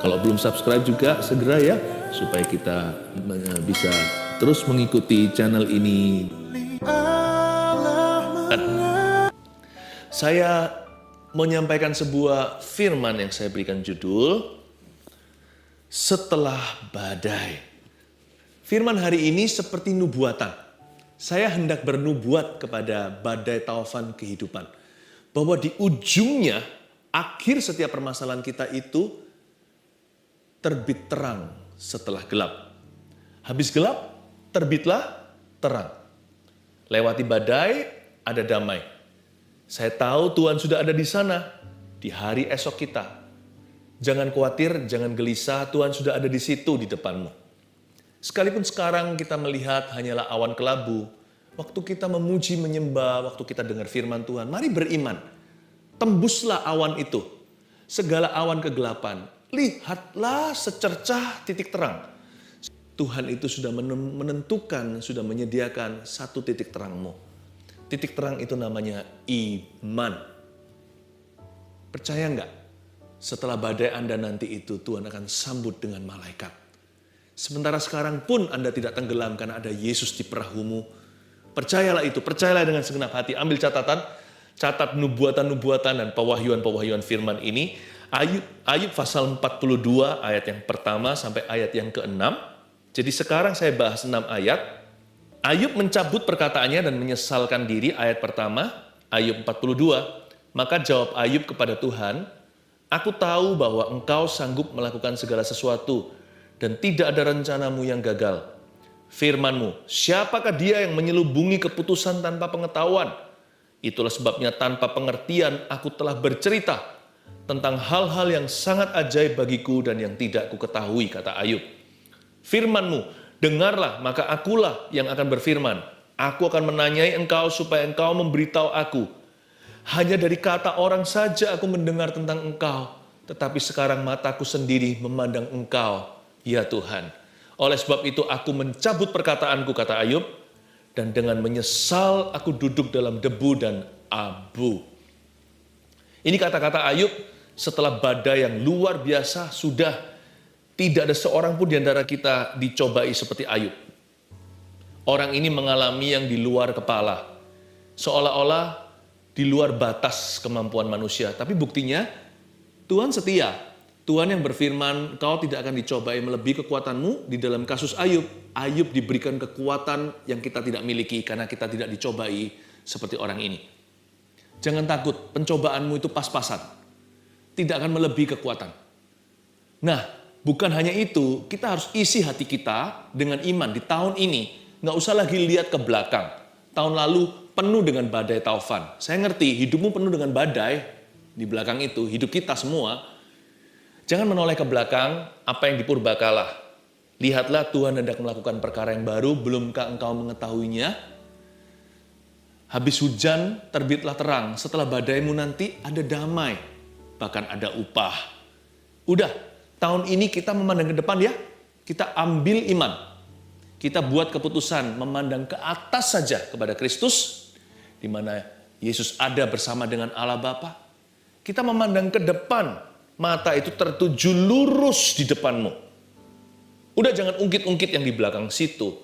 Kalau belum subscribe juga segera ya, supaya kita bisa terus mengikuti channel ini. Saya menyampaikan sebuah firman yang saya berikan judul, Setelah Badai. Firman hari ini seperti nubuatan. Saya hendak bernubuat kepada badai taufan kehidupan. Bahwa di ujungnya, akhir setiap permasalahan kita itu terbit terang setelah gelap. Habis gelap, terbitlah terang. Lewati badai, ada damai. Saya tahu Tuhan sudah ada di sana, di hari esok kita. Jangan khawatir, jangan gelisah, Tuhan sudah ada di situ di depanmu. Sekalipun sekarang kita melihat hanyalah awan kelabu, waktu kita memuji, menyembah, waktu kita dengar firman Tuhan, mari beriman. Tembuslah awan itu, segala awan kegelapan. Lihatlah secercah titik terang. Tuhan itu sudah menentukan, sudah menyediakan satu titik terangmu. Titik terang itu namanya iman. Percaya enggak? Setelah badai Anda nanti itu, Tuhan akan sambut dengan malaikat. Sementara sekarang pun Anda tidak tenggelam karena ada Yesus di perahumu. Percayalah itu, percayalah dengan segenap hati. Ambil catatan, catat nubuatan-nubuatan dan pewahyuan-pewahyuan firman ini. Ayub pasal 42 ayat yang pertama sampai ayat yang ke-6. Jadi sekarang saya bahas 6 ayat. Ayub mencabut perkataannya dan menyesalkan diri, ayat pertama, Ayub 42. Maka jawab Ayub kepada Tuhan, aku tahu bahwa engkau sanggup melakukan segala sesuatu dan tidak ada rencanamu yang gagal. Firmanmu, siapakah dia yang menyelubungi keputusan tanpa pengetahuan? Itulah sebabnya tanpa pengertian aku telah bercerita tentang hal-hal yang sangat ajaib bagiku dan yang tidak kuketahui, kata Ayub. Firmanmu, dengarlah, maka akulah yang akan berfirman. Aku akan menanyai engkau supaya engkau memberitahu aku. Hanya dari kata orang saja aku mendengar tentang engkau. Tetapi sekarang mataku sendiri memandang engkau, ya Tuhan. Oleh sebab itu aku mencabut perkataanku, kata Ayub. Dan dengan menyesal aku duduk dalam debu dan abu. Ini kata-kata Ayub setelah badai yang luar biasa sudah. Tidak ada seorang pun di antara kita dicobai seperti Ayub. Orang ini mengalami yang di luar kepala. Seolah-olah di luar batas kemampuan manusia. Tapi buktinya Tuhan setia. Tuhan yang berfirman, kau tidak akan dicobai melebihi kekuatanmu. Di dalam kasus Ayub, Ayub diberikan kekuatan yang kita tidak miliki karena kita tidak dicobai seperti orang ini. Jangan takut, pencobaanmu itu pas-pasan. Tidak akan melebihi kekuatan. Nah, bukan hanya itu, kita harus isi hati kita dengan iman di tahun ini. Nggak usah lagi lihat ke belakang. Tahun lalu penuh dengan badai taufan. Saya ngerti, hidupmu penuh dengan badai di belakang itu. Hidup kita semua. Jangan menoleh ke belakang apa yang dipurbakalah. Lihatlah Tuhan hendak melakukan perkara yang baru, belumkah engkau mengetahuinya? Habis hujan, terbitlah terang. Setelah badaimu nanti ada damai. Bahkan ada upah. Udah. Tahun ini kita memandang ke depan ya, kita ambil iman. Kita buat keputusan memandang ke atas saja kepada Kristus, di mana Yesus ada bersama dengan Allah Bapa. Kita memandang ke depan, mata itu tertuju lurus di depanmu. Udah jangan ungkit-ungkit yang di belakang situ.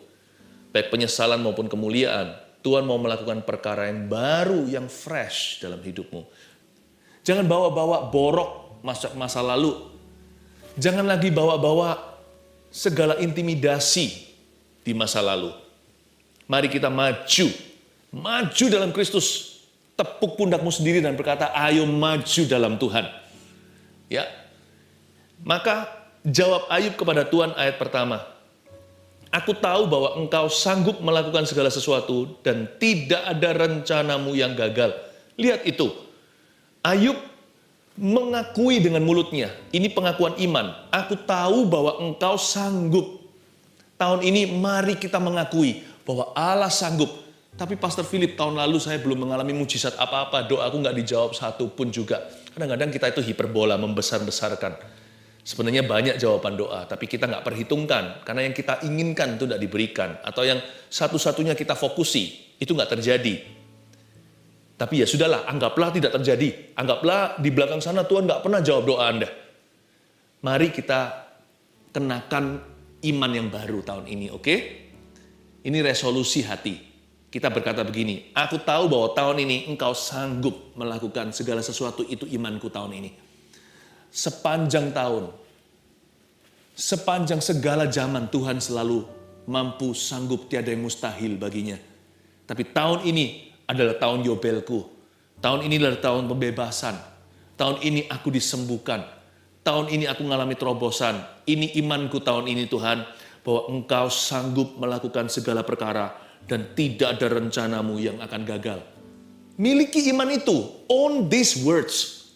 Baik penyesalan maupun kemuliaan, Tuhan mau melakukan perkara yang baru, yang fresh dalam hidupmu. Jangan bawa-bawa borok masa lalu. Jangan lagi bawa-bawa segala intimidasi di masa lalu. Mari kita maju dalam Kristus. Tepuk pundakmu sendiri dan berkata, ayo maju dalam Tuhan. Ya. Maka jawab Ayub kepada Tuhan ayat pertama. Aku tahu bahwa engkau sanggup melakukan segala sesuatu dan tidak ada rencanamu yang gagal. Lihat itu. Ayub mengakui dengan mulutnya, ini pengakuan iman. Aku tahu bahwa engkau sanggup. Tahun ini mari kita mengakui bahwa Allah sanggup. Tapi Pastor Philip, tahun lalu saya belum mengalami mujizat apa-apa. Doaku nggak dijawab satu pun juga. Kadang-kadang kita itu hiperbola, membesar-besarkan. Sebenarnya banyak jawaban doa, tapi kita nggak perhitungkan. Karena yang kita inginkan itu tidak diberikan. Atau yang satu-satunya kita fokusi, itu nggak terjadi. Tapi ya sudahlah, anggaplah tidak terjadi. Anggaplah di belakang sana Tuhan nggak pernah jawab doa Anda. Mari kita kenakan iman yang baru tahun ini, oke? Ini resolusi hati. Kita berkata begini, aku tahu bahwa tahun ini engkau sanggup melakukan segala sesuatu, itu imanku tahun ini. Sepanjang tahun, sepanjang segala zaman Tuhan selalu mampu, sanggup, tiada yang mustahil baginya. Tapi tahun ini adalah tahun Yobelku. Tahun ini adalah tahun pembebasan. Tahun ini aku disembuhkan. Tahun ini aku mengalami terobosan. Ini imanku tahun ini Tuhan, bahwa engkau sanggup melakukan segala perkara dan tidak ada rencanamu yang akan gagal. Miliki iman itu. Own these words.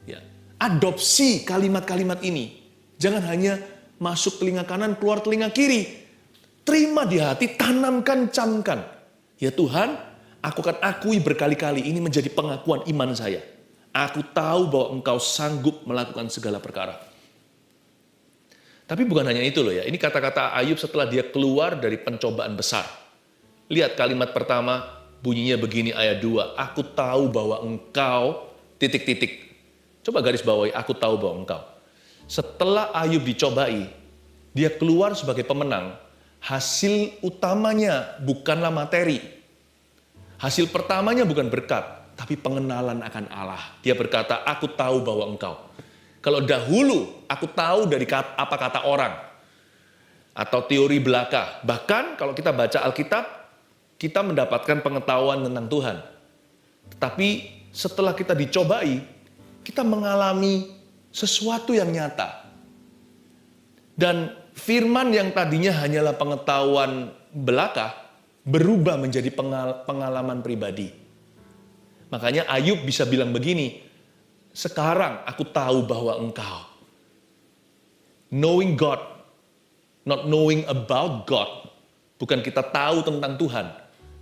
Ya. Adopsi kalimat-kalimat ini. Jangan hanya masuk telinga kanan, keluar telinga kiri. Terima di hati, tanamkan, camkan. Ya Tuhan, aku akan akui berkali-kali, ini menjadi pengakuan iman saya. Aku tahu bahwa engkau sanggup melakukan segala perkara. Tapi bukan hanya itu loh ya. Ini kata-kata Ayub setelah dia keluar dari pencobaan besar. Lihat kalimat pertama, bunyinya begini ayat 2. Aku tahu bahwa engkau, titik-titik. Coba garis bawahi, aku tahu bahwa engkau. Setelah Ayub dicobai, dia keluar sebagai pemenang. Hasil utamanya bukanlah materi. Hasil pertamanya bukan berkat. Tapi pengenalan akan Allah. Dia berkata, aku tahu bahwa engkau. Kalau dahulu, aku tahu dari apa kata orang. Atau teori belaka. Bahkan kalau kita baca Alkitab, kita mendapatkan pengetahuan tentang Tuhan. Tetapi setelah kita dicobai, kita mengalami sesuatu yang nyata. Dan firman yang tadinya hanyalah pengetahuan belaka, berubah menjadi pengalaman pribadi. Makanya Ayub bisa bilang begini, sekarang aku tahu bahwa engkau. Knowing God, not knowing about God. Bukan kita tahu tentang Tuhan,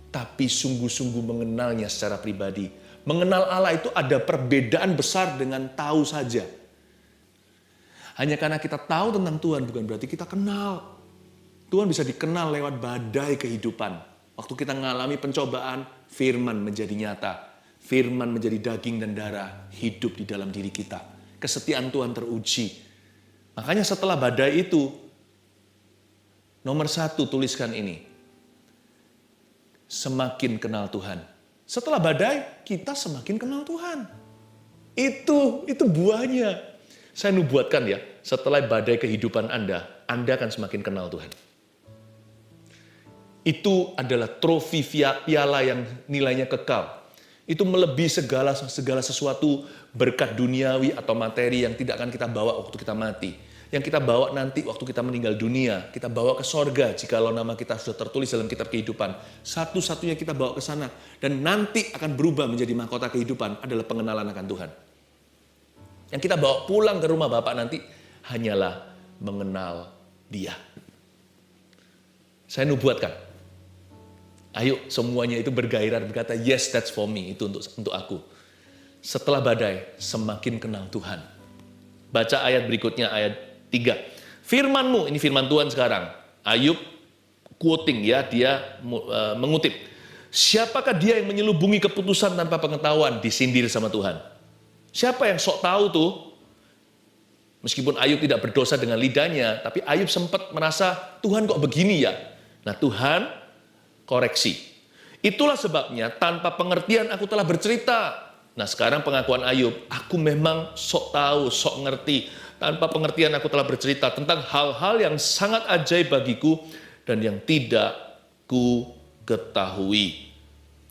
tapi sungguh-sungguh mengenalnya secara pribadi. Mengenal Allah itu ada perbedaan besar dengan tahu saja. Hanya karena kita tahu tentang Tuhan bukan berarti kita kenal. Tuhan bisa dikenal lewat badai kehidupan. Waktu kita mengalami pencobaan, firman menjadi nyata. Firman menjadi daging dan darah, hidup di dalam diri kita. Kesetiaan Tuhan teruji. Makanya setelah badai itu, nomor 1 tuliskan ini. Semakin kenal Tuhan. Setelah badai, kita semakin kenal Tuhan. Itu buahnya. Saya nubuatkan ya, setelah badai kehidupan Anda akan semakin kenal Tuhan. Itu adalah trofi piala yang nilainya kekal. Itu melebihi segala sesuatu berkat duniawi atau materi yang tidak akan kita bawa waktu kita mati. Yang kita bawa nanti waktu kita meninggal dunia. Kita bawa ke sorga jikalau nama kita sudah tertulis dalam kitab kehidupan. Satu-satunya kita bawa ke sana. Dan nanti akan berubah menjadi mahkota kehidupan adalah pengenalan akan Tuhan. Yang kita bawa pulang ke rumah Bapak nanti hanyalah mengenal Dia. Saya nubuatkan. Ayo semuanya itu bergairah berkata, yes that's for me, itu untuk aku. Setelah badai, semakin kenal Tuhan. Baca ayat berikutnya, ayat 3. Firman-Mu, ini firman Tuhan sekarang. Ayub quoting ya, dia mengutip. Siapakah dia yang menyelubungi keputusan tanpa pengetahuan, disindir sama Tuhan. Siapa yang sok tahu tuh? Meskipun Ayub tidak berdosa dengan lidahnya, tapi Ayub sempat merasa, Tuhan kok begini ya? Nah Tuhan koreksi. Itulah sebabnya tanpa pengertian aku telah bercerita. Nah sekarang pengakuan Ayub, aku memang sok tahu, sok ngerti. Tanpa pengertian aku telah bercerita tentang hal-hal yang sangat ajaib bagiku dan yang tidak ku ketahui.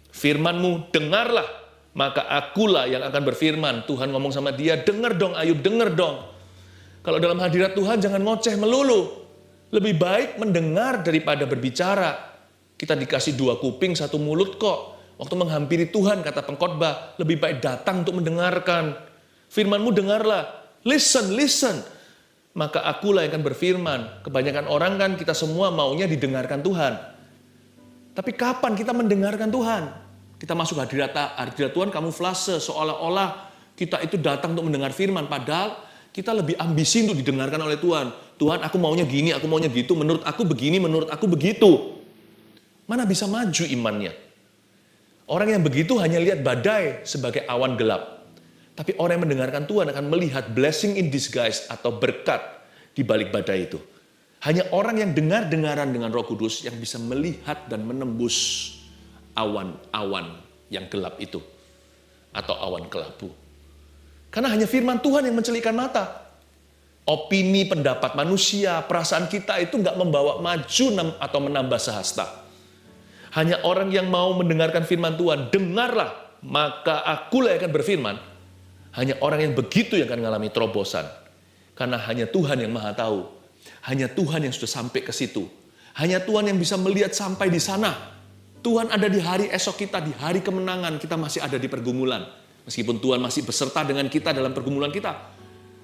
Firman-Mu dengarlah, maka akulah yang akan berfirman. Tuhan ngomong sama dia, dengar dong Ayub, dengar dong. Kalau dalam hadirat Tuhan jangan ngoceh melulu. Lebih baik mendengar daripada berbicara. Kita dikasih 2 kuping, 1 mulut kok. Waktu menghampiri Tuhan, kata pengkhotbah, lebih baik datang untuk mendengarkan. Firman-Mu dengarlah. Listen. Maka akulah yang akan berfirman. Kebanyakan orang kan kita semua maunya didengarkan Tuhan. Tapi kapan kita mendengarkan Tuhan? Kita masuk hadirat Tuhan kamuflase, seolah-olah kita itu datang untuk mendengar firman. Padahal kita lebih ambisi untuk didengarkan oleh Tuhan. Tuhan, aku maunya gini, aku maunya gitu. Menurut aku begini, menurut aku begitu. Mana bisa maju imannya? Orang yang begitu hanya lihat badai sebagai awan gelap. Tapi orang yang mendengarkan Tuhan akan melihat blessing in disguise atau berkat di balik badai itu. Hanya orang yang dengar-dengaran dengan Roh Kudus yang bisa melihat dan menembus awan-awan yang gelap itu. Atau awan kelabu. Karena hanya firman Tuhan yang mencelikkan mata. Opini, pendapat manusia, perasaan kita itu nggak membawa maju atau menambah sehasta. Hanya orang yang mau mendengarkan firman Tuhan, dengarlah, maka akulah yang akan berfirman. Hanya orang yang begitu yang akan mengalami terobosan. Karena hanya Tuhan yang maha tahu. Hanya Tuhan yang sudah sampai ke situ. Hanya Tuhan yang bisa melihat sampai di sana. Tuhan ada di hari esok kita, di hari kemenangan, kita masih ada di pergumulan. Meskipun Tuhan masih beserta dengan kita dalam pergumulan kita.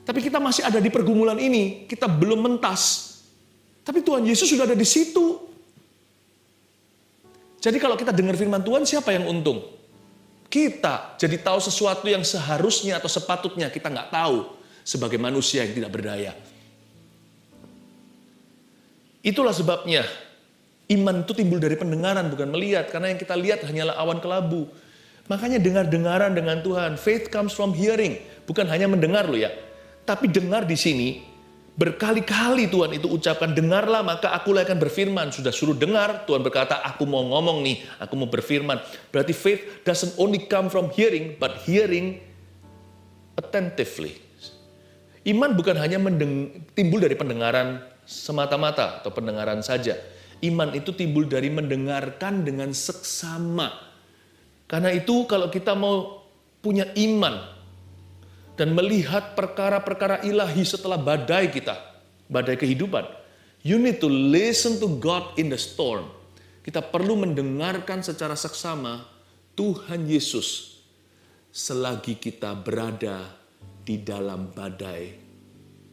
Tapi kita masih ada di pergumulan ini, kita belum mentas. Tapi Tuhan Yesus sudah ada di situ. Jadi kalau kita dengar firman Tuhan, siapa yang untung? Kita jadi tahu sesuatu yang seharusnya atau sepatutnya kita nggak tahu sebagai manusia yang tidak berdaya. Itulah sebabnya iman itu timbul dari pendengaran bukan melihat. Karena yang kita lihat hanyalah awan kelabu. Makanya dengar-dengaran dengan Tuhan. Faith comes from hearing. Bukan hanya mendengar loh ya. Tapi dengar di sini, berkali-kali Tuhan itu ucapkan, dengarlah maka akulah akan berfirman. Sudah suruh dengar, Tuhan berkata, aku mau ngomong nih, aku mau berfirman. Berarti faith doesn't only come from hearing, but hearing attentively. Iman bukan hanya timbul dari pendengaran semata-mata atau pendengaran saja. Iman itu timbul dari mendengarkan dengan seksama. Karena itu kalau kita mau punya iman, dan melihat perkara-perkara ilahi setelah badai kita, badai kehidupan. You need to listen to God in the storm. Kita perlu mendengarkan secara seksama Tuhan Yesus selagi kita berada di dalam badai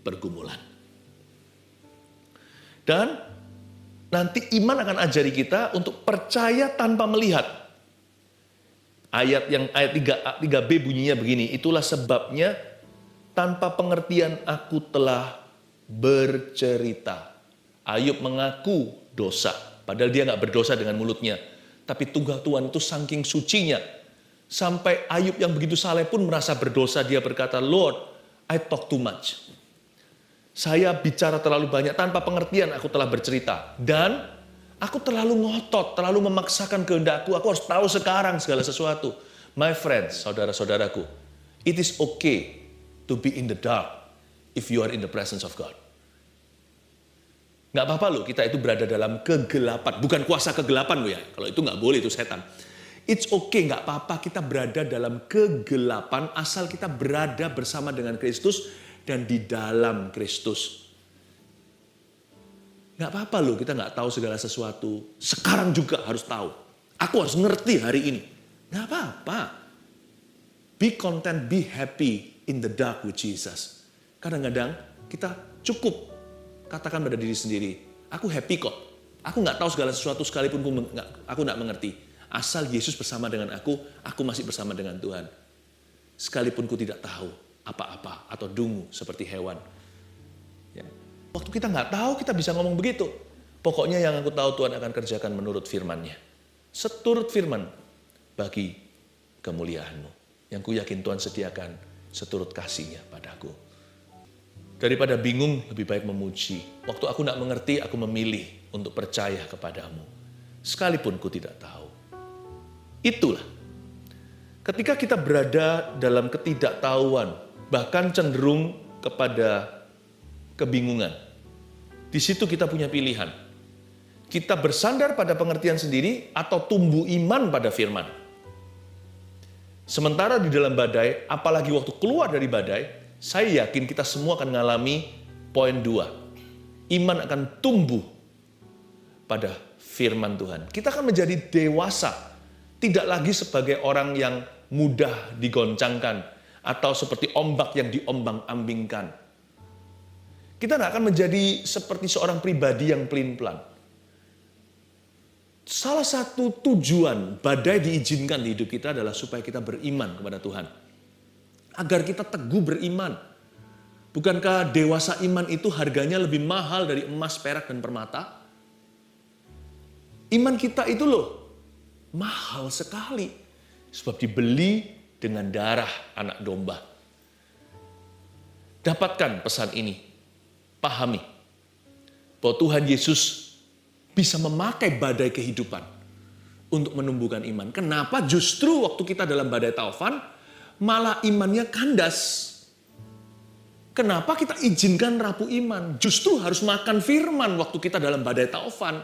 pergumulan. Dan nanti iman akan ajari kita untuk percaya tanpa melihat. Ayat 3b bunyinya begini, itulah sebabnya tanpa pengertian aku telah bercerita. Ayub mengaku dosa, padahal dia nggak berdosa dengan mulutnya. Tapi Tuhan itu saking sucinya, sampai Ayub yang begitu saleh pun merasa berdosa. Dia berkata, Lord, I talk too much. Saya bicara terlalu banyak, tanpa pengertian aku telah bercerita. Dan aku terlalu ngotot, terlalu memaksakan kehendakku. Aku harus tahu sekarang segala sesuatu. My friends, saudara-saudaraku, it is okay to be in the dark if you are in the presence of God. Nggak apa-apa loh, kita itu berada dalam kegelapan. Bukan kuasa kegelapan loh ya. Kalau itu nggak boleh, itu setan. It's okay, nggak apa-apa kita berada dalam kegelapan asal kita berada bersama dengan Kristus dan di dalam Kristus. Nggak apa-apa loh kita nggak tahu segala sesuatu. Sekarang juga harus tahu. Aku harus ngerti hari ini. Nggak apa-apa. Be content, be happy in the dark with Jesus. Kadang-kadang kita cukup katakan pada diri sendiri, aku happy kok. Aku nggak tahu segala sesuatu sekalipun aku nggak mengerti. Asal Yesus bersama dengan aku masih bersama dengan Tuhan. Sekalipun ku tidak tahu apa-apa atau dungu seperti hewan. Ya. Waktu kita nggak tahu, kita bisa ngomong begitu. Pokoknya yang aku tahu Tuhan akan kerjakan menurut firman-Nya. Seturut firman bagi kemuliaan-Mu. Yang ku yakin Tuhan sediakan seturut kasih-Nya padaku. Daripada bingung, lebih baik memuji. Waktu aku nggak mengerti, aku memilih untuk percaya kepadamu. Sekalipun ku tidak tahu. Itulah. Ketika kita berada dalam ketidaktahuan, bahkan cenderung kepada kebingungan. Di situ kita punya pilihan. Kita bersandar pada pengertian sendiri atau tumbuh iman pada firman. Sementara di dalam badai, apalagi waktu keluar dari badai, saya yakin kita semua akan mengalami poin 2. Iman akan tumbuh pada firman Tuhan. Kita akan menjadi dewasa. Tidak lagi sebagai orang yang mudah digoncangkan atau seperti ombak yang diombang-ambingkan. Kita tidak akan menjadi seperti seorang pribadi yang pelin-pelan. Salah satu tujuan badai diizinkan di hidup kita adalah supaya kita beriman kepada Tuhan. Agar kita teguh beriman. Bukankah dewasa iman itu harganya lebih mahal dari emas, perak, dan permata? Iman kita itu loh, mahal sekali. Sebab dibeli dengan darah anak domba. Dapatkan pesan ini, pahami bahwa Tuhan Yesus bisa memakai badai kehidupan untuk menumbuhkan iman. Kenapa justru waktu kita dalam badai taufan, malah imannya kandas? Kenapa kita izinkan rapuh iman? Justru harus makan firman waktu kita dalam badai taufan.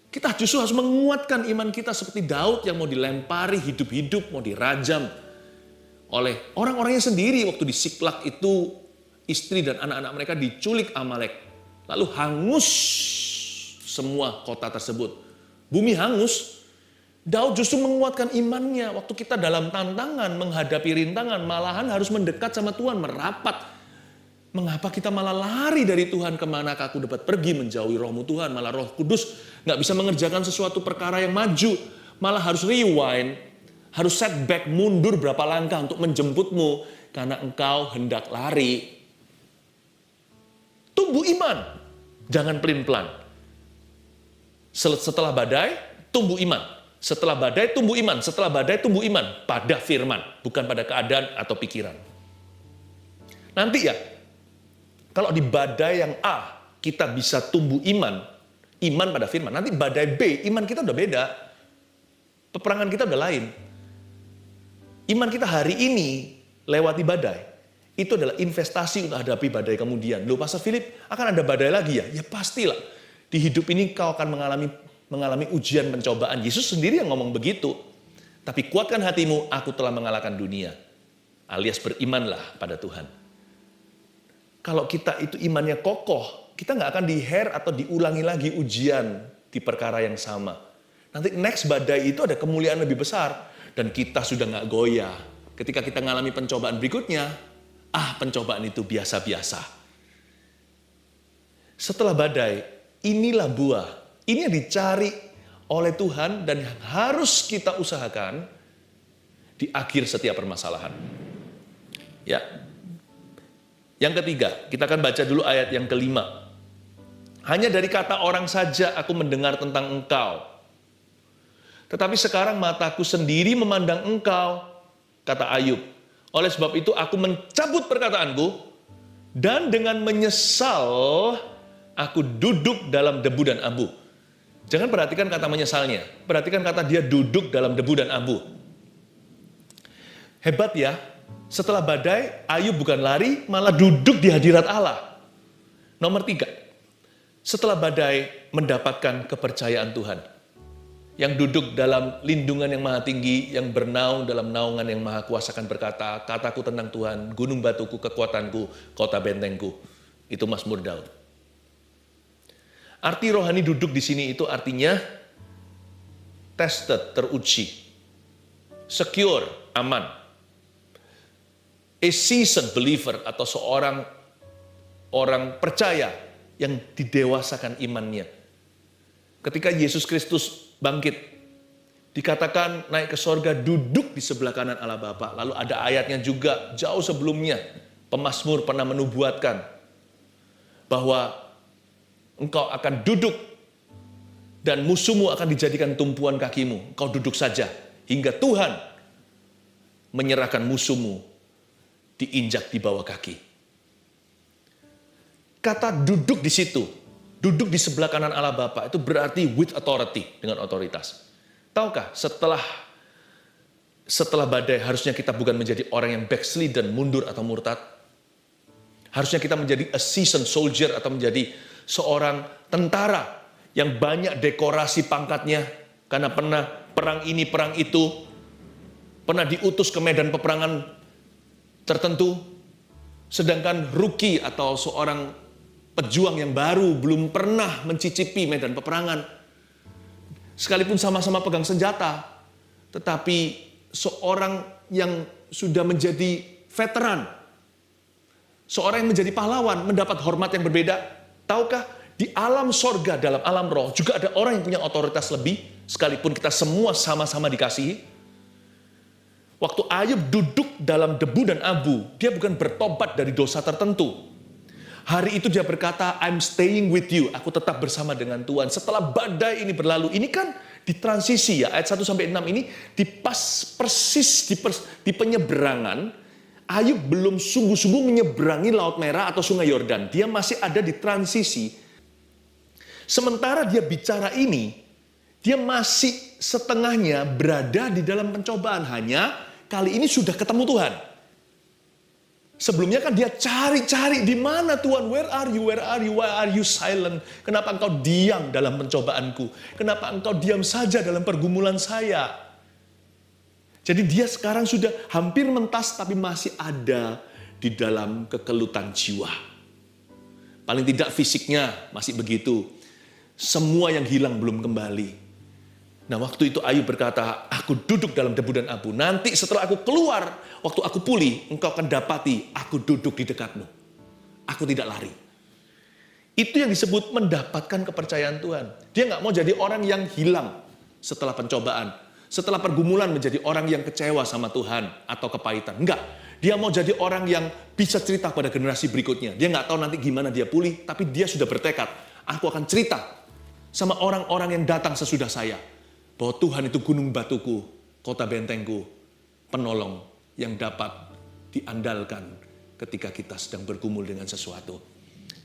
Kita justru harus menguatkan iman kita seperti Daud yang mau dilempari hidup-hidup, mau dirajam oleh orang-orangnya sendiri. Waktu di Siklak itu istri dan anak-anak mereka diculik Amalek. Lalu hangus semua kota tersebut. Bumi hangus. Daud justru menguatkan imannya. Waktu kita dalam tantangan, menghadapi rintangan, malahan harus mendekat sama Tuhan, merapat. Mengapa kita malah lari dari Tuhan? Kemanakah aku dapat pergi menjauhi rohmu Tuhan? Malah Roh Kudus nggak bisa mengerjakan sesuatu perkara yang maju. Malah harus rewind, harus setback, mundur berapa langkah untuk menjemputmu. Karena engkau hendak lari. Tumbuh iman, jangan pelin-pelan. Setelah badai, tumbuh iman. Setelah badai, tumbuh iman. Setelah badai, tumbuh iman. Pada firman, bukan pada keadaan atau pikiran. Nanti ya, kalau di badai yang A, kita bisa tumbuh iman pada firman. Nanti badai B, iman kita udah beda. Peperangan kita udah lain. Iman kita hari ini lewati badai. Itu adalah investasi untuk hadapi badai kemudian. Loh, Pastor Philip, akan ada badai lagi ya? Ya pastilah. Di hidup ini kau akan mengalami ujian pencobaan. Yesus sendiri yang ngomong begitu. Tapi kuatkan hatimu, aku telah mengalahkan dunia. Alias berimanlah pada Tuhan. Kalau kita itu imannya kokoh, kita nggak akan atau diulangi lagi ujian di perkara yang sama. Nanti next badai itu ada kemuliaan lebih besar. Dan kita sudah nggak goyah. Ketika kita mengalami pencobaan berikutnya, pencobaan itu biasa-biasa. Setelah badai, inilah buah. Ini yang dicari oleh Tuhan dan yang harus kita usahakan di akhir setiap permasalahan. Ya. Yang ketiga, kita akan baca dulu ayat yang kelima. Hanya dari kata orang saja aku mendengar tentang engkau. Tetapi sekarang mataku sendiri memandang engkau, kata Ayub. Oleh sebab itu aku mencabut perkataanku, dan dengan menyesal aku duduk dalam debu dan abu. Jangan perhatikan kata menyesalnya, perhatikan kata dia duduk dalam debu dan abu. Hebat ya, setelah badai, Ayub bukan lari, malah duduk di hadirat Allah. Nomor 3, setelah badai mendapatkan kepercayaan Tuhan. Yang duduk dalam lindungan yang maha tinggi, yang bernaung dalam naungan yang maha kuasa akan berkata, kataku tentang Tuhan, gunung batuku, kekuatanku, kota bentengku. Itu Mazmur Daud. Arti rohani duduk di sini itu artinya tested, teruji, secure, aman. A seasoned believer atau seorang orang percaya yang didewasakan imannya. Ketika Yesus Kristus bangkit, dikatakan naik ke sorga, duduk di sebelah kanan Allah Bapa. Lalu ada ayatnya juga jauh sebelumnya, pemazmur pernah menubuatkan bahwa engkau akan duduk dan musuhmu akan dijadikan tumpuan kakimu. Engkau duduk saja hingga Tuhan menyerahkan musuhmu diinjak di bawah kaki. Kata duduk di situ, duduk di sebelah kanan Allah Bapa, itu berarti with authority, dengan otoritas. Tahukah, setelah badai harusnya kita bukan menjadi orang yang backslidden, mundur atau murtad. Harusnya kita menjadi a seasoned soldier atau menjadi seorang tentara yang banyak dekorasi pangkatnya karena pernah perang ini, perang itu, pernah diutus ke medan peperangan tertentu. Sedangkan rookie atau seorang pejuang yang baru belum pernah mencicipi medan peperangan. Sekalipun sama-sama pegang senjata, tetapi seorang yang sudah menjadi veteran, seorang yang menjadi pahlawan mendapat hormat yang berbeda. Tahukah, di alam sorga, dalam alam roh, juga ada orang yang punya otoritas lebih, sekalipun kita semua sama-sama dikasihi. Waktu Ayub duduk dalam debu dan abu, dia bukan bertobat dari dosa tertentu. Hari itu dia berkata, I'm staying with you. Aku tetap bersama dengan Tuhan. Setelah badai ini berlalu, ini kan di transisi ya, ayat 1-6 ini persis di penyeberangan. Ayub belum sungguh-sungguh menyeberangi Laut Merah atau Sungai Yordan. Dia masih ada di transisi. Sementara dia bicara ini, dia masih setengahnya berada di dalam pencobaan. Hanya kali ini sudah ketemu Tuhan. Sebelumnya kan dia cari-cari, di mana Tuhan? Where are you? Where are you? Why are you silent? Kenapa engkau diam dalam pencobaanku? Kenapa engkau diam saja dalam pergumulan saya? Jadi dia sekarang sudah hampir mentas, tapi masih ada di dalam kekelutan jiwa. Paling tidak fisiknya masih begitu. Semua yang hilang belum kembali. Nah, waktu itu Ayub berkata, aku duduk dalam debu dan abu. Nanti setelah aku keluar, waktu aku pulih, engkau akan dapati aku duduk di dekatmu. Aku tidak lari. Itu yang disebut mendapatkan kepercayaan Tuhan. Dia nggak mau jadi orang yang hilang setelah pencobaan. Setelah pergumulan menjadi orang yang kecewa sama Tuhan atau kepahitan. Enggak. Dia mau jadi orang yang bisa cerita pada generasi berikutnya. Dia nggak tahu nanti gimana dia pulih, tapi dia sudah bertekad. Aku akan cerita sama orang-orang yang datang sesudah saya. Bahwa Tuhan itu gunung batuku, kota bentengku, penolong yang dapat diandalkan ketika kita sedang bergumul dengan sesuatu.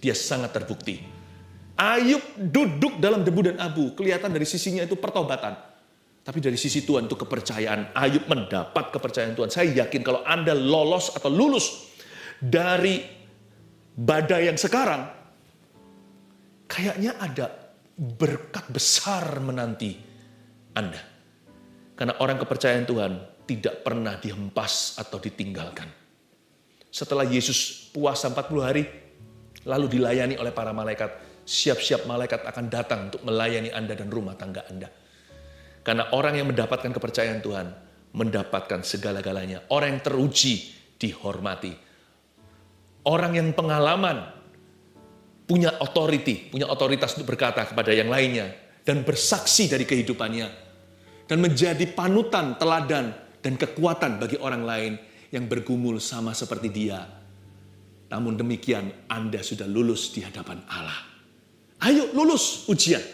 Dia sangat terbukti. Ayub duduk dalam debu dan abu, kelihatan dari sisinya itu pertobatan. Tapi dari sisi Tuhan itu kepercayaan. Ayub mendapat kepercayaan Tuhan. Saya yakin kalau Anda lolos atau lulus dari badai yang sekarang, kayaknya ada berkat besar menanti Anda. Karena orang kepercayaan Tuhan tidak pernah dihempas atau ditinggalkan. Setelah Yesus puasa 40 hari, lalu dilayani oleh para malaikat, siap-siap malaikat akan datang untuk melayani Anda dan rumah tangga Anda. Karena orang yang mendapatkan kepercayaan Tuhan, mendapatkan segala-galanya. Orang yang teruji, dihormati. Orang yang pengalaman, punya otoritas untuk berkata kepada yang lainnya, dan bersaksi dari kehidupannya, dan menjadi panutan, teladan, dan kekuatan bagi orang lain yang bergumul sama seperti dia. Namun demikian, Anda sudah lulus di hadapan Allah. Ayo lulus ujian.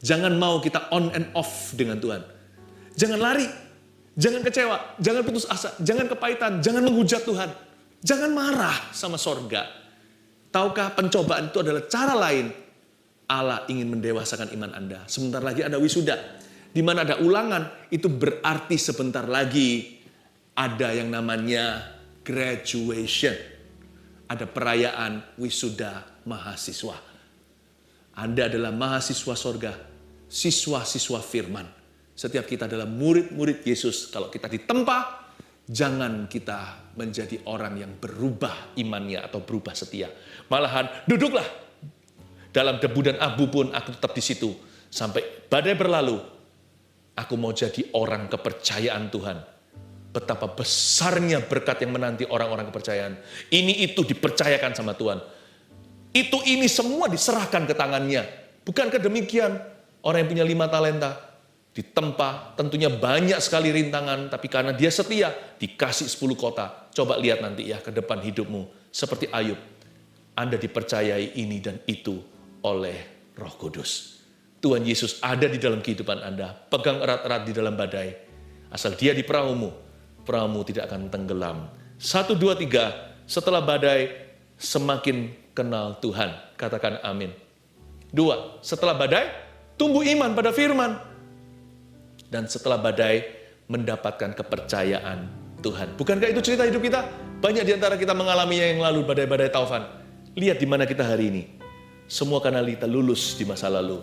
Jangan mau kita on and off dengan Tuhan. Jangan lari, jangan kecewa, jangan putus asa, jangan kepahitan, jangan menghujat Tuhan. Jangan marah sama sorga. Tahukah pencobaan itu adalah cara lain Allah ingin mendewasakan iman Anda. Sebentar lagi ada wisuda. Di mana ada ulangan, itu berarti sebentar lagi ada yang namanya graduation. Ada perayaan wisuda mahasiswa. Anda adalah mahasiswa sorga, siswa-siswa firman. Setiap kita adalah murid-murid Yesus. Kalau kita ditempa, jangan kita menjadi orang yang berubah imannya atau berubah setia. Malahan duduklah dalam debu dan abu pun aku tetap di situ. Sampai badai berlalu, aku mau jadi orang kepercayaan Tuhan. Betapa besarnya berkat yang menanti orang-orang kepercayaan. Ini itu dipercayakan sama Tuhan. Ini semua diserahkan ke tangannya. Bukankah demikian? Orang yang punya 5 talenta ditempa, tentunya banyak sekali rintangan. Tapi karena dia setia, dikasih 10 kota. Coba lihat nanti ya ke depan hidupmu. Seperti Ayub. Anda dipercayai ini dan itu oleh Roh Kudus. Tuhan Yesus ada di dalam kehidupan Anda. Pegang erat-erat di dalam badai. Asal dia di perahumu, perahumu tidak akan tenggelam. 1, 2, 3, setelah badai semakin kenal Tuhan. Katakan amin. 2, setelah badai tumbuh iman pada firman. Dan setelah badai mendapatkan kepercayaan Tuhan. Bukankah itu cerita hidup kita? Banyak di antara kita mengalami yang lalu badai-badai taufan. Lihat di mana kita hari ini. Semua karena kita lulus di masa lalu.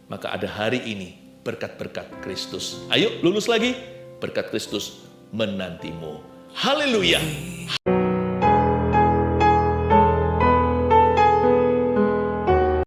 Maka ada hari ini berkat-berkat Kristus. Ayo lulus lagi, berkat Kristus menantimu. Haleluya.